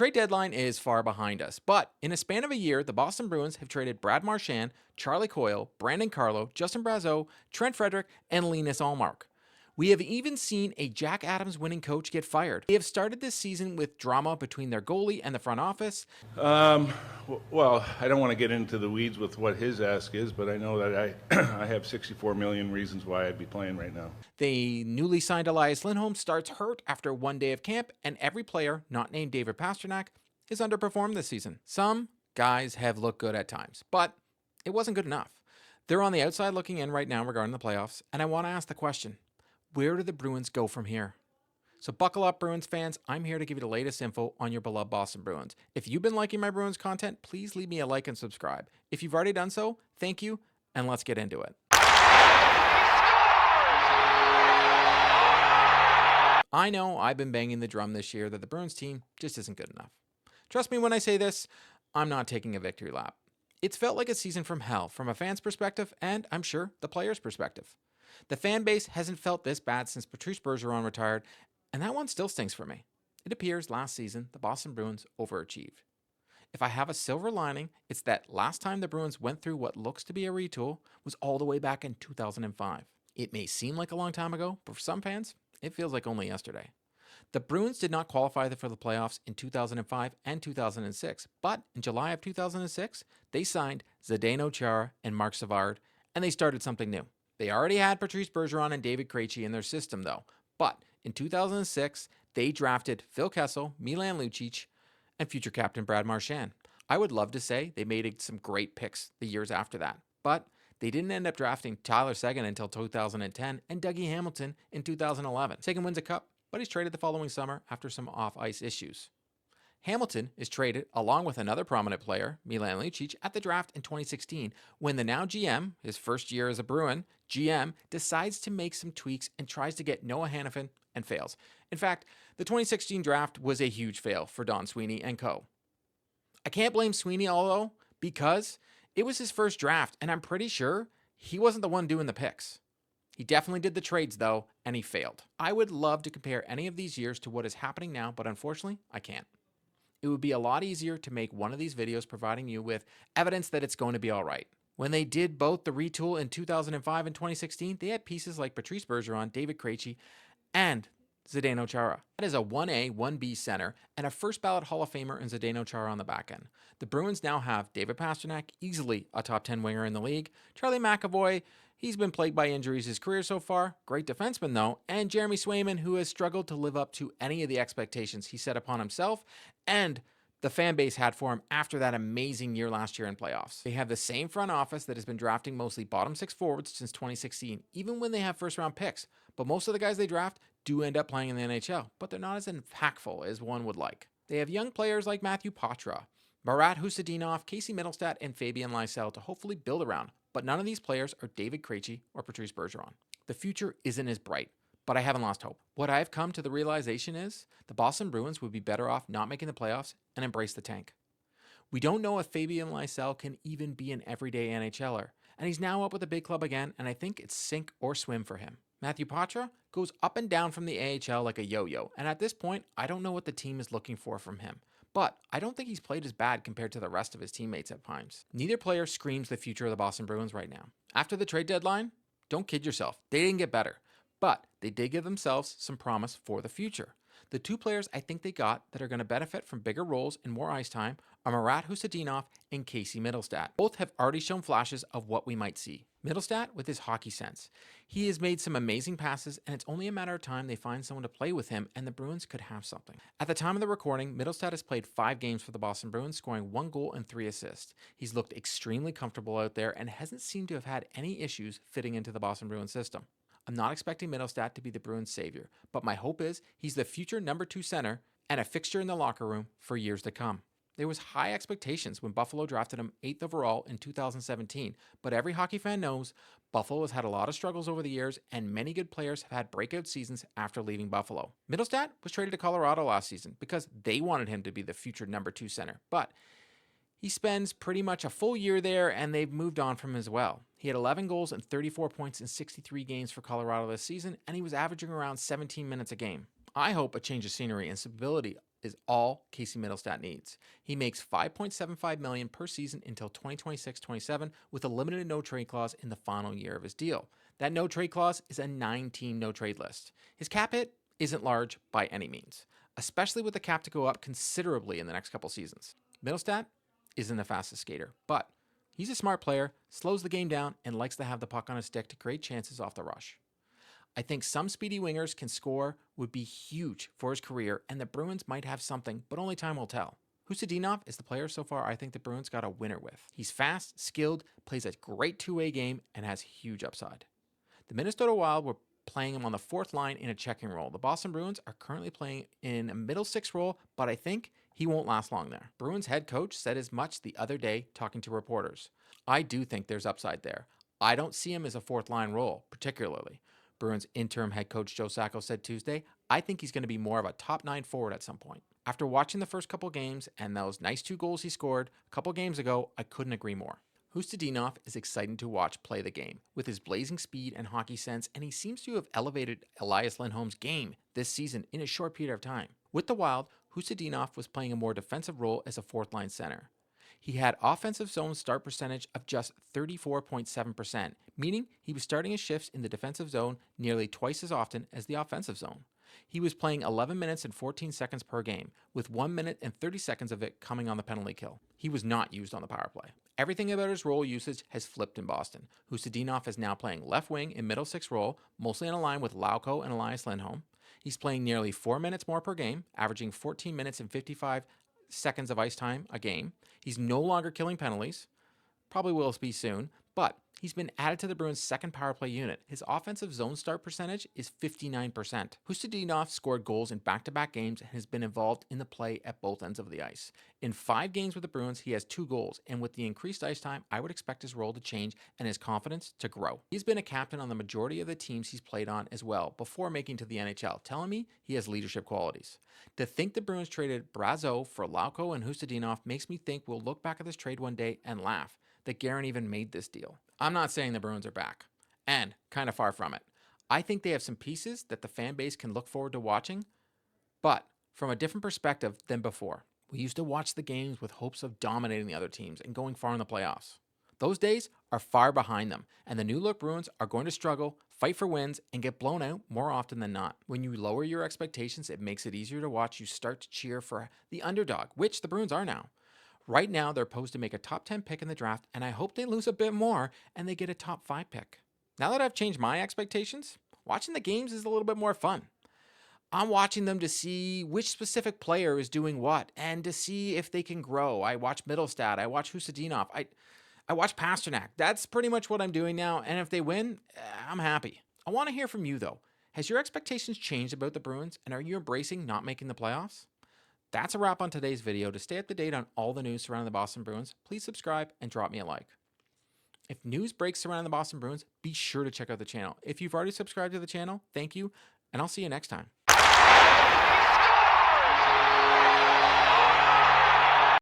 trade deadline is far behind us, but in a span of a year, the Boston Bruins have traded Brad Marchand, Charlie Coyle, Brandon Carlo, Justin Brazeau, Trent Frederick, and Linus Allmark. We have even seen a Jack Adams winning coach get fired. They have started this season with drama between their goalie and the front office. Well, I don't want to get into the weeds with what his ask is, but I know that I have 64 million reasons why I'd be playing right now. The newly signed Elias Lindholm starts hurt after one day of camp, and every player not named David Pastrnak is underperformed this season. Some guys have looked good at times, but it wasn't good enough. They're on the outside looking in right now regarding the playoffs, and I want to ask the question, where do the Bruins go from here? So buckle up, Bruins fans. I'm here to give you the latest info on your beloved Boston Bruins. If you've been liking my Bruins content, please leave me a like and subscribe. If you've already done so, thank you, and let's get into it. I know I've been banging the drum this year that the Bruins team just isn't good enough. Trust me when I say this, I'm not taking a victory lap. It's felt like a season from hell from a fan's perspective and, I'm sure, the player's perspective. The fan base hasn't felt this bad since Patrice Bergeron retired, and that one still stings for me. It appears last season the Boston Bruins overachieved. If I have a silver lining, it's that last time the Bruins went through what looks to be a retool was all the way back in 2005. It may seem like a long time ago, but for some fans, it feels like only yesterday. The Bruins did not qualify for the playoffs in 2005 and 2006, but in July of 2006, they signed Zdeno Chara and Mark Savard, and they started something new. They already had Patrice Bergeron and David Krejci in their system, though. But in 2006, they drafted Phil Kessel, Milan Lucic, and future captain Brad Marchand. I would love to say they made some great picks the years after that, but they didn't end up drafting Tyler Seguin until 2010 and Dougie Hamilton in 2011. Seguin wins a cup, but he's traded the following summer after some off-ice issues. Hamilton is traded along with another prominent player, Milan Lucic, at the draft in 2016 when the now GM, his first year as a Bruin, GM decides to make some tweaks and tries to get Noah Hanifin and fails. In fact, the 2016 draft was a huge fail for Don Sweeney and co. I can't blame Sweeney, although, because it was his first draft, and I'm pretty sure he wasn't the one doing the picks. He definitely did the trades, though, and he failed. I would love to compare any of these years to what is happening now, but unfortunately, I can't. It would be a lot easier to make one of these videos providing you with evidence that it's going to be all right. When they did both the retool in 2005 and 2016, they had pieces like Patrice Bergeron, David Krejci, and Zdeno Chara. That is a 1A, 1B center and a first ballot Hall of Famer in Zdeno Chara on the back end. The Bruins now have David Pastrnak, easily a top 10 winger in the league, Charlie McAvoy, he's been plagued by injuries his career so far, great defenseman though, and Jeremy Swayman, who has struggled to live up to any of the expectations he set upon himself and the fan base had for him after that amazing year last year in playoffs. They have the same front office that has been drafting mostly bottom six forwards since 2016, even when they have first round picks. But most of the guys they draft do end up playing in the NHL, but they're not as impactful as one would like. They have young players like Matthew Poitras, Marat Khusnutdinov, Casey Mittelstadt, and Fabian Lysell to hopefully build around, but none of these players are David Krejci or Patrice Bergeron. The future isn't as bright, but I haven't lost hope. What I've come to the realization is the Boston Bruins would be better off not making the playoffs and embrace the tank. We don't know if Fabian Lysell can even be an everyday NHLer, and he's now up with a big club again, and I think it's sink or swim for him. Matthew Poitras goes up and down from the AHL like a yo-yo, and at this point, I don't know what the team is looking for from him. But I don't think he's played as bad compared to the rest of his teammates at times. Neither player screams the future of the Boston Bruins right now. After the trade deadline, don't kid yourself, they didn't get better. But they did give themselves some promise for the future. The two players I think they got that are going to benefit from bigger roles and more ice time are Marat Khusnutdinov and Casey Mittelstadt. Both have already shown flashes of what we might see. Mittelstadt with his hockey sense. He has made some amazing passes, and it's only a matter of time they find someone to play with him, and the Bruins could have something. At the time of the recording, Mittelstadt has played 5 games for the Boston Bruins, scoring 1 goal and 3 assists. He's looked extremely comfortable out there and hasn't seemed to have had any issues fitting into the Boston Bruins system. I'm not expecting Mittelstadt to be the Bruins' savior, but my hope is he's the future number 2 center and a fixture in the locker room for years to come. There was high expectations when Buffalo drafted him 8th overall in 2017, but every hockey fan knows Buffalo has had a lot of struggles over the years, and many good players have had breakout seasons after leaving Buffalo. Mittelstadt was traded to Colorado last season because they wanted him to be the future number 2 center, but he spends pretty much a full year there, and they've moved on from him as well. He had 11 goals and 34 points in 63 games for Colorado this season, and he was averaging around 17 minutes a game. I hope a change of scenery and stability is all Casey Mittelstadt needs. He makes $5.75 million per season until 2026-27 with a limited no-trade clause in the final year of his deal. That no-trade clause is a 9-team no-trade list. His cap hit isn't large by any means, especially with the cap to go up considerably in the next couple seasons. Mittelstadt isn't the fastest skater, but he's a smart player, slows the game down, and likes to have the puck on his stick to create chances off the rush. I think some speedy wingers can score would be huge for his career, and the Bruins might have something, but only time will tell. Khusnutdinov is the player so far I think the Bruins got a winner with. He's fast, skilled, plays a great two-way game, and has huge upside. The Minnesota Wild were playing him on the fourth line in a checking role. The Boston Bruins are currently playing in a middle six role, but I think he won't last long there. Bruins head coach said as much the other day talking to reporters. I do think there's upside there. I don't see him as a fourth line role, particularly. Bruins interim head coach Joe Sacco said Tuesday, I think he's going to be more of a top 9 forward at some point. After watching the first couple games and those nice 2 goals he scored a couple games ago, I couldn't agree more. Khusnutdinov is exciting to watch play the game with his blazing speed and hockey sense, and he seems to have elevated Elias Lindholm's game this season in a short period of time. With the Wild, Khusnutdinov was playing a more defensive role as a fourth line center. He had offensive zone start percentage of just 34.7%, meaning he was starting his shifts in the defensive zone nearly twice as often as the offensive zone. He was playing 11 minutes and 14 seconds per game, with 1 minute and 30 seconds of it coming on the penalty kill. He was not used on the power play. Everything about his role usage has flipped in Boston. Khusnutdinov is now playing left wing in middle six role, mostly in a line with Lauko and Elias Lindholm. He's playing nearly 4 minutes more per game, averaging 14 minutes and 55 seconds of ice time a game. He's no longer killing penalties. Probably will be soon, but he's been added to the Bruins' second power play unit. His offensive zone start percentage is 59%. Khusnutdinov scored goals in back-to-back games and has been involved in the play at both ends of the ice. In 5 games with the Bruins, he has 2 goals, and with the increased ice time, I would expect his role to change and his confidence to grow. He's been a captain on the majority of the teams he's played on as well before making to the NHL, telling me he has leadership qualities. To think the Bruins traded Brazeau for Lauko and Khusnutdinov makes me think we'll look back at this trade one day and laugh that Guerin even made this deal. I'm not saying the Bruins are back, and kind of far from it. I think they have some pieces that the fan base can look forward to watching, but from a different perspective than before. We used to watch the games with hopes of dominating the other teams and going far in the playoffs. Those days are far behind them, and the new-look Bruins are going to struggle, fight for wins, and get blown out more often than not. When you lower your expectations, it makes it easier to watch. You start to cheer for the underdog, which the Bruins are now. Right now, they're posed to make a top 10 pick in the draft, and I hope they lose a bit more and they get a top 5 pick. Now that I've changed my expectations, watching the games is a little bit more fun. I'm watching them to see which specific player is doing what and to see if they can grow. I watch Mittelstadt, I watch Khusnutdinov, I watch Pasternak. That's pretty much what I'm doing now, and if they win, I'm happy. I want to hear from you, though. Has your expectations changed about the Bruins, and are you embracing not making the playoffs? That's a wrap on today's video. To stay up to date on all the news surrounding the Boston Bruins, please subscribe and drop me a like. If news breaks surrounding the Boston Bruins, be sure to check out the channel. If you've already subscribed to the channel, thank you, and I'll see you next time.